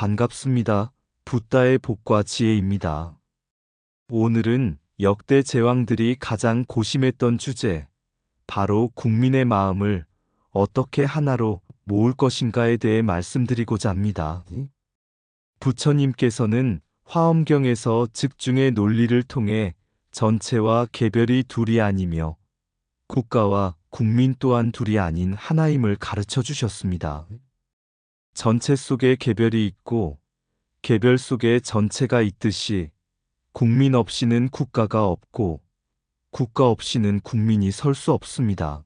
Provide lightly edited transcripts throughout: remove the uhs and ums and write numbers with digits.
반갑습니다. 붓다의 복과 지혜입니다. 오늘은 역대 제왕들이 가장 고심했던 주제, 바로 국민의 마음을 어떻게 하나로 모을 것인가에 대해 말씀드리고자 합니다. 부처님께서는 화엄경에서 즉중의 논리를 통해 전체와 개별이 둘이 아니며 국가와 국민 또한 둘이 아닌 하나임을 가르쳐 주셨습니다. 전체 속에 개별이 있고 개별 속에 전체가 있듯이 국민 없이는 국가가 없고 국가 없이는 국민이 설 수 없습니다.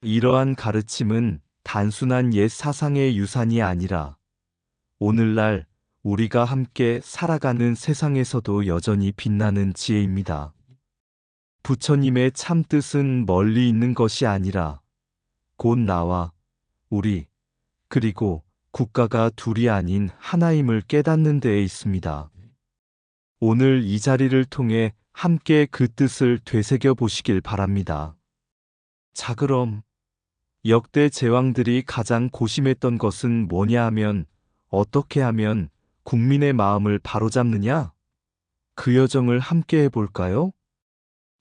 이러한 가르침은 단순한 옛 사상의 유산이 아니라 오늘날 우리가 함께 살아가는 세상에서도 여전히 빛나는 지혜입니다. 부처님의 참 뜻은 멀리 있는 것이 아니라 곧 나와 우리 그리고 국가가 둘이 아닌 하나임을 깨닫는 데에 있습니다. 오늘 이 자리를 통해 함께 그 뜻을 되새겨 보시길 바랍니다. 자, 그럼 역대 제왕들이 가장 고심했던 것은 뭐냐 하면 어떻게 하면 국민의 마음을 바로잡느냐? 그 여정을 함께 해볼까요?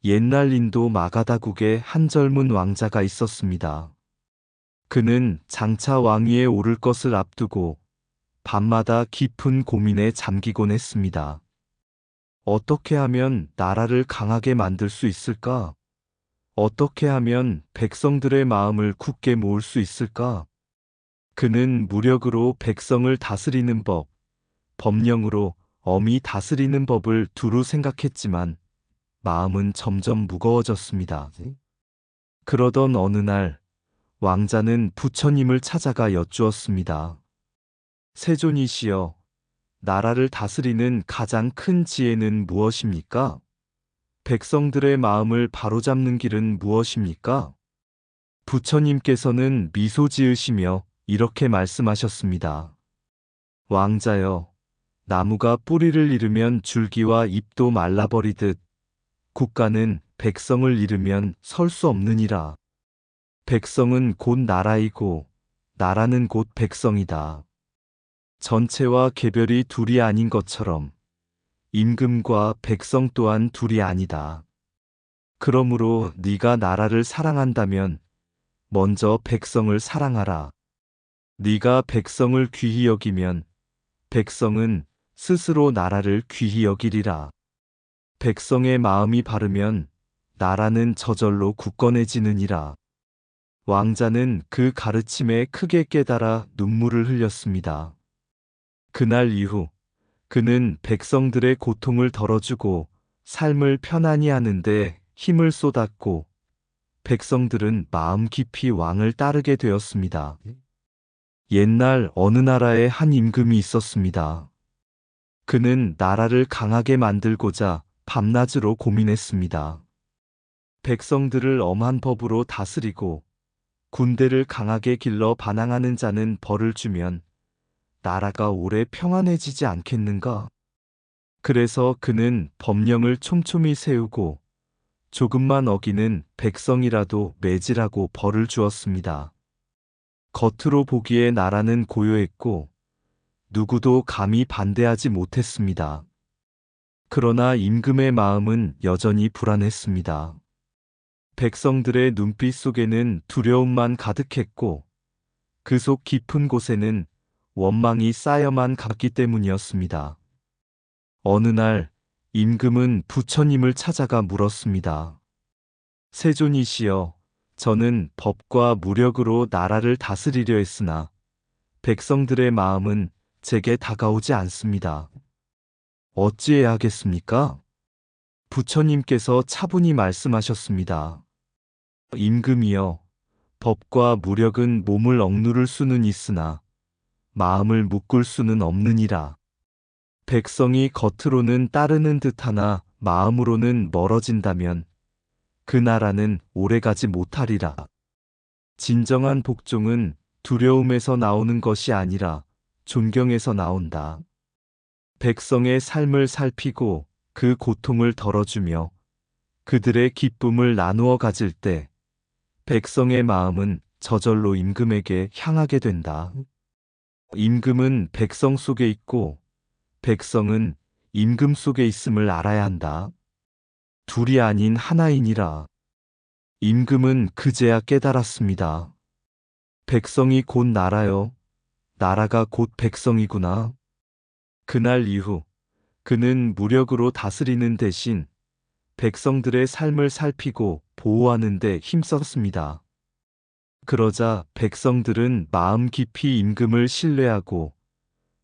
옛날 인도 마가다국에 한 젊은 왕자가 있었습니다. 그는 장차 왕위에 오를 것을 앞두고 밤마다 깊은 고민에 잠기곤 했습니다. 어떻게 하면 나라를 강하게 만들 수 있을까? 어떻게 하면 백성들의 마음을 굳게 모을 수 있을까? 그는 무력으로 백성을 다스리는 법, 법령으로 엄히 다스리는 법을 두루 생각했지만 마음은 점점 무거워졌습니다. 그러던 어느 날 왕자는 부처님을 찾아가 여쭈었습니다. 세존이시여, 나라를 다스리는 가장 큰 지혜는 무엇입니까? 백성들의 마음을 바로잡는 길은 무엇입니까? 부처님께서는 미소 지으시며 이렇게 말씀하셨습니다. 왕자여, 나무가 뿌리를 잃으면 줄기와 잎도 말라버리듯 국가는 백성을 잃으면 설 수 없느니라. 백성은 곧 나라이고 나라는 곧 백성이다. 전체와 개별이 둘이 아닌 것처럼 임금과 백성 또한 둘이 아니다. 그러므로 네가 나라를 사랑한다면 먼저 백성을 사랑하라. 네가 백성을 귀히 여기면 백성은 스스로 나라를 귀히 여기리라. 백성의 마음이 바르면 나라는 저절로 굳건해지느니라. 왕자는 그 가르침에 크게 깨달아 눈물을 흘렸습니다. 그날 이후 그는 백성들의 고통을 덜어주고 삶을 편안히 하는데 힘을 쏟았고 백성들은 마음 깊이 왕을 따르게 되었습니다. 옛날 어느 나라에 한 임금이 있었습니다. 그는 나라를 강하게 만들고자 밤낮으로 고민했습니다. 백성들을 엄한 법으로 다스리고 군대를 강하게 길러 반항하는 자는 벌을 주면 나라가 오래 평안해지지 않겠는가? 그래서 그는 법령을 촘촘히 세우고 조금만 어기는 백성이라도 매질하고 벌을 주었습니다. 겉으로 보기에 나라는 고요했고 누구도 감히 반대하지 못했습니다. 그러나 임금의 마음은 여전히 불안했습니다. 백성들의 눈빛 속에는 두려움만 가득했고 그 속 깊은 곳에는 원망이 쌓여만 갔기 때문이었습니다. 어느 날 임금은 부처님을 찾아가 물었습니다. 세존이시여, 저는 법과 무력으로 나라를 다스리려 했으나 백성들의 마음은 제게 다가오지 않습니다. 어찌해야 하겠습니까? 부처님께서 차분히 말씀하셨습니다. 임금이여, 법과 무력은 몸을 억누를 수는 있으나 마음을 묶을 수는 없느니라. 백성이 겉으로는 따르는 듯하나 마음으로는 멀어진다면 그 나라는 오래가지 못하리라. 진정한 복종은 두려움에서 나오는 것이 아니라 존경에서 나온다. 백성의 삶을 살피고 그 고통을 덜어주며 그들의 기쁨을 나누어 가질 때 백성의 마음은 저절로 임금에게 향하게 된다. 임금은 백성 속에 있고 백성은 임금 속에 있음을 알아야 한다. 둘이 아닌 하나이니라. 임금은 그제야 깨달았습니다. 백성이 곧 나라요. 나라가 곧 백성이구나. 그날 이후 그는 무력으로 다스리는 대신 백성들의 삶을 살피고 보호하는 데 힘썼습니다. 그러자 백성들은 마음 깊이 임금을 신뢰하고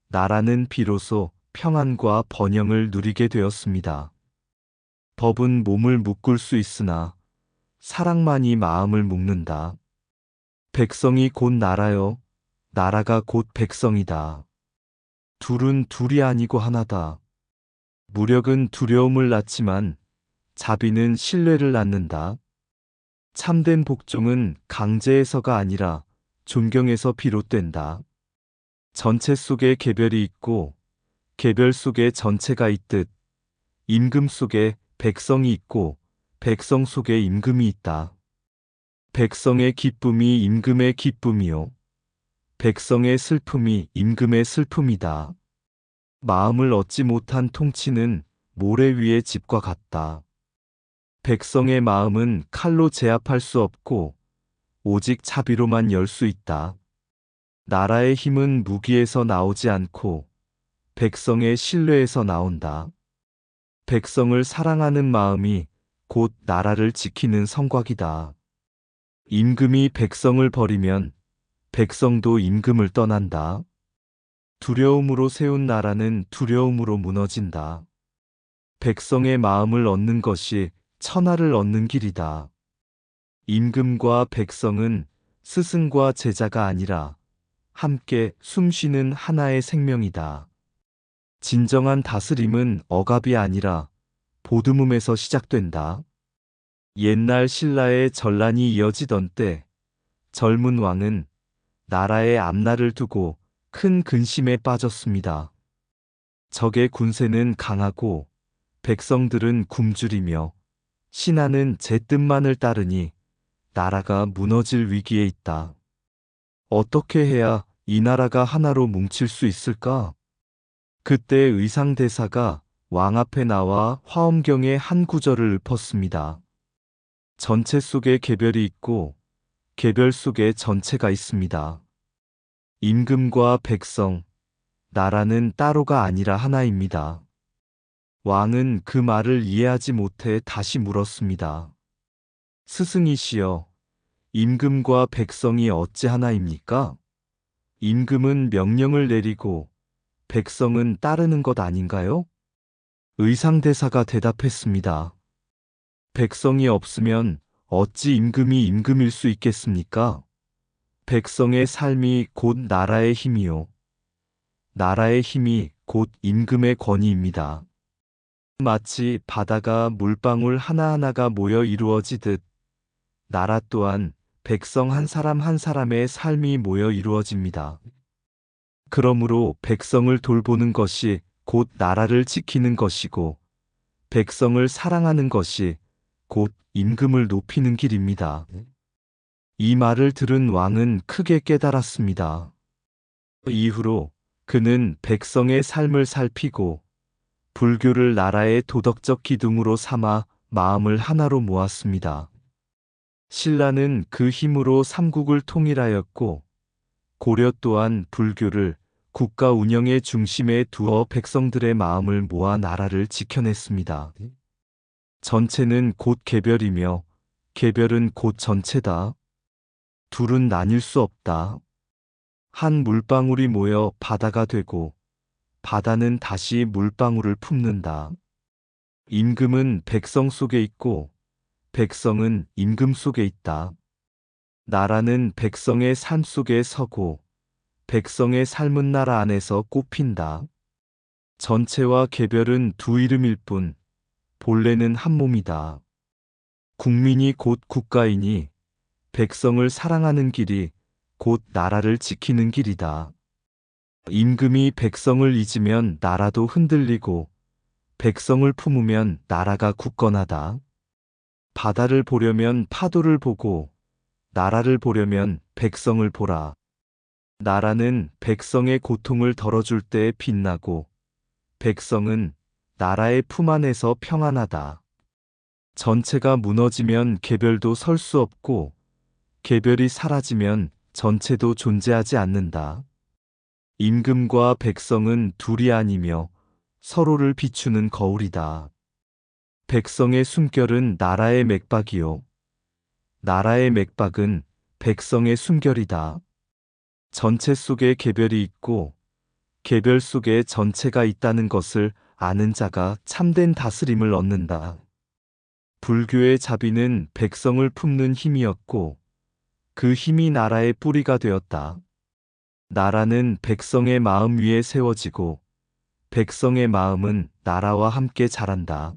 나라는 비로소 평안과 번영을 누리게 되었습니다. 법은 몸을 묶을 수 있으나 사랑만이 마음을 묶는다. 백성이 곧 나라요. 나라가 곧 백성이다. 둘은 둘이 아니고 하나다. 무력은 두려움을 낳지만 자비는 신뢰를 낳는다. 참된 복종은 강제에서가 아니라 존경에서 비롯된다. 전체 속에 개별이 있고 개별 속에 전체가 있듯 임금 속에 백성이 있고 백성 속에 임금이 있다. 백성의 기쁨이 임금의 기쁨이요. 백성의 슬픔이 임금의 슬픔이다. 마음을 얻지 못한 통치는 모래 위의 집과 같다. 백성의 마음은 칼로 제압할 수 없고 오직 자비로만 열 수 있다. 나라의 힘은 무기에서 나오지 않고 백성의 신뢰에서 나온다. 백성을 사랑하는 마음이 곧 나라를 지키는 성곽이다. 임금이 백성을 버리면 백성도 임금을 떠난다. 두려움으로 세운 나라는 두려움으로 무너진다. 백성의 마음을 얻는 것이 천하를 얻는 길이다. 임금과 백성은 스승과 제자가 아니라 함께 숨쉬는 하나의 생명이다. 진정한 다스림은 억압이 아니라 보듬음에서 시작된다. 옛날 신라의 전란이 이어지던 때 젊은 왕은 나라의 앞날을 두고 큰 근심에 빠졌습니다. 적의 군세는 강하고 백성들은 굶주리며 신하는 제 뜻만을 따르니 나라가 무너질 위기에 있다. 어떻게 해야 이 나라가 하나로 뭉칠 수 있을까? 그때 의상대사가 왕 앞에 나와 화엄경의 한 구절을 읊었습니다. 전체 속에 개별이 있고 개별 속에 전체가 있습니다. 임금과 백성, 나라는 따로가 아니라 하나입니다. 왕은 그 말을 이해하지 못해 다시 물었습니다. 스승이시여, 임금과 백성이 어찌 하나입니까? 임금은 명령을 내리고 백성은 따르는 것 아닌가요? 의상대사가 대답했습니다. 백성이 없으면 어찌 임금이 임금일 수 있겠습니까? 백성의 삶이 곧 나라의 힘이요. 나라의 힘이 곧 임금의 권위입니다. 마치 바다가 물방울 하나하나가 모여 이루어지듯 나라 또한 백성 한 사람 한 사람의 삶이 모여 이루어집니다. 그러므로 백성을 돌보는 것이 곧 나라를 지키는 것이고 백성을 사랑하는 것이 곧 임금을 높이는 길입니다. 이 말을 들은 왕은 크게 깨달았습니다. 이후로 그는 백성의 삶을 살피고 불교를 나라의 도덕적 기둥으로 삼아 마음을 하나로 모았습니다. 신라는 그 힘으로 삼국을 통일하였고 고려 또한 불교를 국가 운영의 중심에 두어 백성들의 마음을 모아 나라를 지켜냈습니다. 전체는 곧 개별이며 개별은 곧 전체다. 둘은 나뉠 수 없다. 한 물방울이 모여 바다가 되고 바다는 다시 물방울을 품는다. 임금은 백성 속에 있고 백성은 임금 속에 있다. 나라는 백성의 삶 속에 서고 백성의 삶은 나라 안에서 꽃핀다. 전체와 개별은 두 이름일 뿐 본래는 한 몸이다. 국민이 곧 국가이니 백성을 사랑하는 길이 곧 나라를 지키는 길이다. 임금이 백성을 잊으면 나라도 흔들리고 백성을 품으면 나라가 굳건하다. 바다를 보려면 파도를 보고 나라를 보려면 백성을 보라. 나라는 백성의 고통을 덜어줄 때 빛나고 백성은 나라의 품 안에서 평안하다. 전체가 무너지면 개별도 설 수 없고 개별이 사라지면 전체도 존재하지 않는다. 임금과 백성은 둘이 아니며 서로를 비추는 거울이다. 백성의 숨결은 나라의 맥박이요. 나라의 맥박은 백성의 숨결이다. 전체 속에 개별이 있고 개별 속에 전체가 있다는 것을 아는 자가 참된 다스림을 얻는다. 불교의 자비는 백성을 품는 힘이었고 그 힘이 나라의 뿌리가 되었다. 나라는 백성의 마음 위에 세워지고 백성의 마음은 나라와 함께 자란다.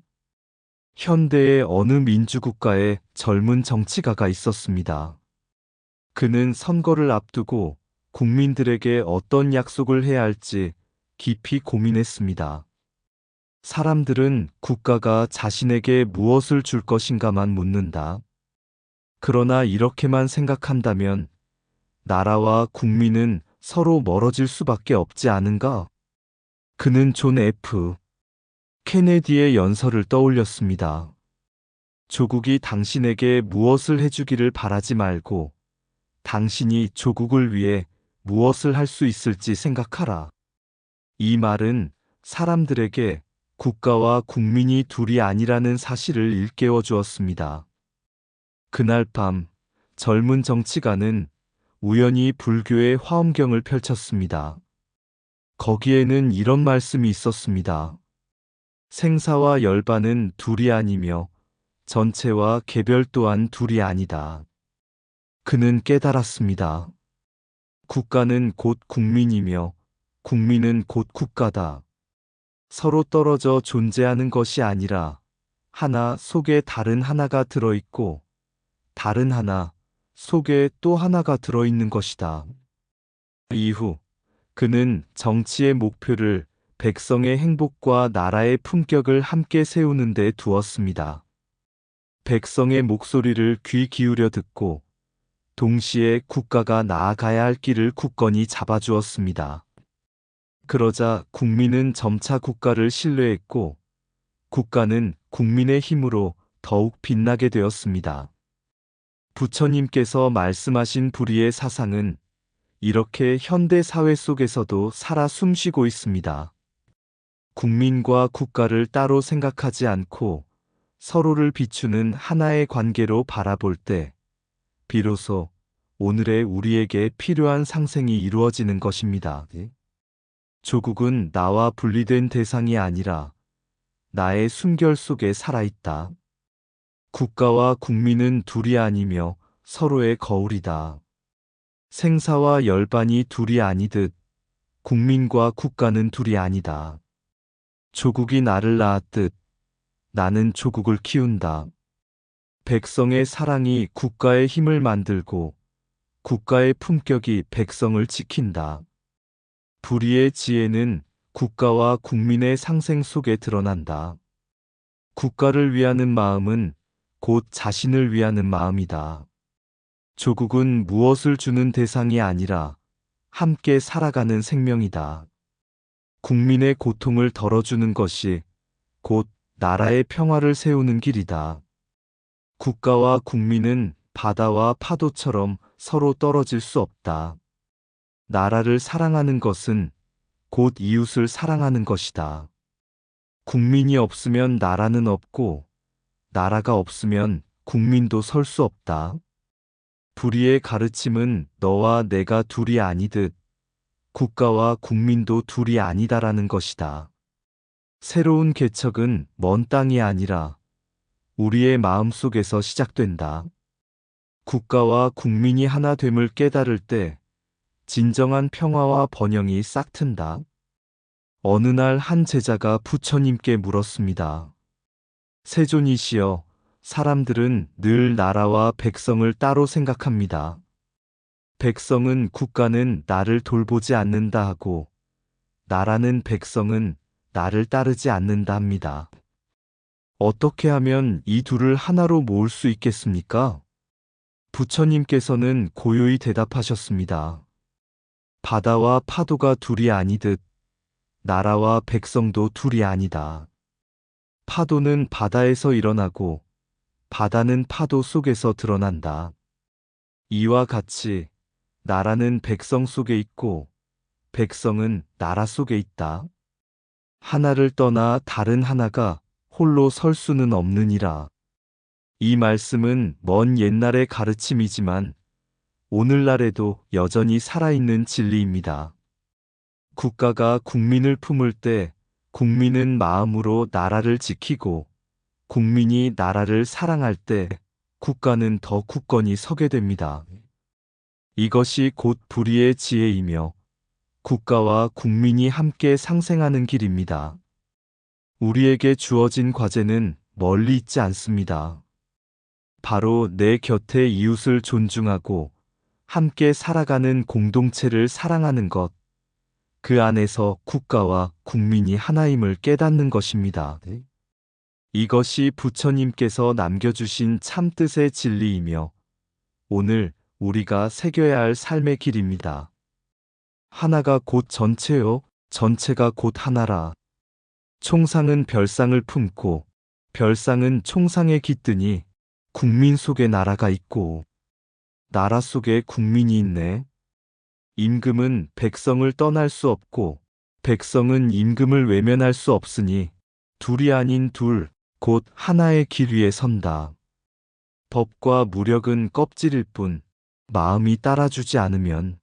현대의 어느 민주국가에 젊은 정치가가 있었습니다. 그는 선거를 앞두고 국민들에게 어떤 약속을 해야 할지 깊이 고민했습니다. 사람들은 국가가 자신에게 무엇을 줄 것인가만 묻는다. 그러나 이렇게만 생각한다면 나라와 국민은 서로 멀어질 수밖에 없지 않은가? 그는 존 F. 케네디의 연설을 떠올렸습니다. 조국이 당신에게 무엇을 해주기를 바라지 말고 당신이 조국을 위해 무엇을 할 수 있을지 생각하라. 이 말은 사람들에게 국가와 국민이 둘이 아니라는 사실을 일깨워 주었습니다. 그날 밤 젊은 정치가는 우연히 불교의 화엄경을 펼쳤습니다. 거기에는 이런 말씀이 있었습니다. 생사와 열반은 둘이 아니며 전체와 개별 또한 둘이 아니다. 그는 깨달았습니다. 국가는 곧 국민이며 국민은 곧 국가다. 서로 떨어져 존재하는 것이 아니라 하나 속에 다른 하나가 들어있고 다른 하나 속에 또 하나가 들어있는 것이다. 이후 그는 정치의 목표를 백성의 행복과 나라의 품격을 함께 세우는 데 두었습니다. 백성의 목소리를 귀 기울여 듣고 동시에 국가가 나아가야 할 길을 굳건히 잡아주었습니다. 그러자 국민은 점차 국가를 신뢰했고 국가는 국민의 힘으로 더욱 빛나게 되었습니다. 부처님께서 말씀하신 불의의 사상은 이렇게 현대 사회 속에서도 살아 숨쉬고 있습니다. 국민과 국가를 따로 생각하지 않고 서로를 비추는 하나의 관계로 바라볼 때 비로소 오늘의 우리에게 필요한 상생이 이루어지는 것입니다. 조국은 나와 분리된 대상이 아니라 나의 숨결 속에 살아있다. 국가와 국민은 둘이 아니며 서로의 거울이다. 생사와 열반이 둘이 아니듯 국민과 국가는 둘이 아니다. 조국이 나를 낳았듯 나는 조국을 키운다. 백성의 사랑이 국가의 힘을 만들고 국가의 품격이 백성을 지킨다. 불의의 지혜는 국가와 국민의 상생 속에 드러난다. 국가를 위하는 마음은 곧 자신을 위하는 마음이다. 조국은 무엇을 주는 대상이 아니라 함께 살아가는 생명이다. 국민의 고통을 덜어주는 것이 곧 나라의 평화를 세우는 길이다. 국가와 국민은 바다와 파도처럼 서로 떨어질 수 없다. 나라를 사랑하는 것은 곧 이웃을 사랑하는 것이다. 국민이 없으면 나라는 없고 나라가 없으면 국민도 설 수 없다. 불의의 가르침은 너와 내가 둘이 아니듯 국가와 국민도 둘이 아니다라는 것이다. 새로운 개척은 먼 땅이 아니라 우리의 마음 속에서 시작된다. 국가와 국민이 하나 됨을 깨달을 때 진정한 평화와 번영이 싹튼다. 어느 날 한 제자가 부처님께 물었습니다. 세존이시여, 사람들은 늘 나라와 백성을 따로 생각합니다. 백성은 국가는 나를 돌보지 않는다 하고 나라는 백성은 나를 따르지 않는다 합니다. 어떻게 하면 이 둘을 하나로 모을 수 있겠습니까? 부처님께서는 고요히 대답하셨습니다. 바다와 파도가 둘이 아니듯 나라와 백성도 둘이 아니다. 파도는 바다에서 일어나고 바다는 파도 속에서 드러난다. 이와 같이 나라는 백성 속에 있고 백성은 나라 속에 있다. 하나를 떠나 다른 하나가 홀로 설 수는 없느니라. 이 말씀은 먼 옛날의 가르침이지만 오늘날에도 여전히 살아있는 진리입니다. 국가가 국민을 품을 때 국민은 마음으로 나라를 지키고 국민이 나라를 사랑할 때 국가는 더 굳건히 서게 됩니다. 이것이 곧 불의의 지혜이며 국가와 국민이 함께 상생하는 길입니다. 우리에게 주어진 과제는 멀리 있지 않습니다. 바로 내 곁의 이웃을 존중하고 함께 살아가는 공동체를 사랑하는 것, 그 안에서 국가와 국민이 하나임을 깨닫는 것입니다. 이것이 부처님께서 남겨주신 참뜻의 진리이며 오늘 우리가 새겨야 할 삶의 길입니다. 하나가 곧 전체요, 전체가 곧 하나라. 총상은 별상을 품고 별상은 총상에 깃드니 국민 속에 나라가 있고 나라 속에 국민이 있네. 임금은 백성을 떠날 수 없고 백성은 임금을 외면할 수 없으니 둘이 아닌 둘, 곧 하나의 길 위에 선다. 법과 무력은 껍질일 뿐 마음이 따라주지 않으면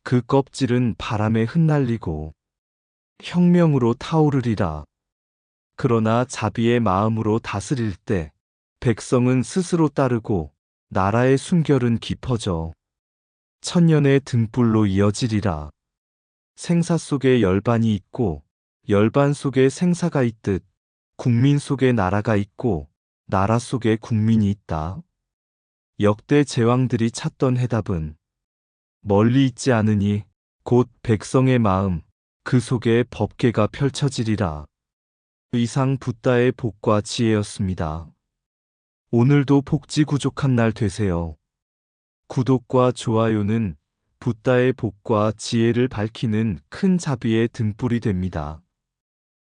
그 껍질은 바람에 흩날리고 혁명으로 타오르리라. 그러나 자비의 마음으로 다스릴 때 백성은 스스로 따르고 나라의 순결은 깊어져 천년의 등불로 이어지리라. 생사 속에 열반이 있고 열반 속에 생사가 있듯 국민 속에 나라가 있고 나라 속에 국민이 있다. 역대 제왕들이 찾던 해답은 멀리 있지 않으니 곧 백성의 마음, 그 속에 법계가 펼쳐지리라. 이상 붓다의 복과 지혜였습니다. 오늘도 복지구족한 날 되세요. 구독과 좋아요는 붓다의 복과 지혜를 밝히는 큰 자비의 등불이 됩니다.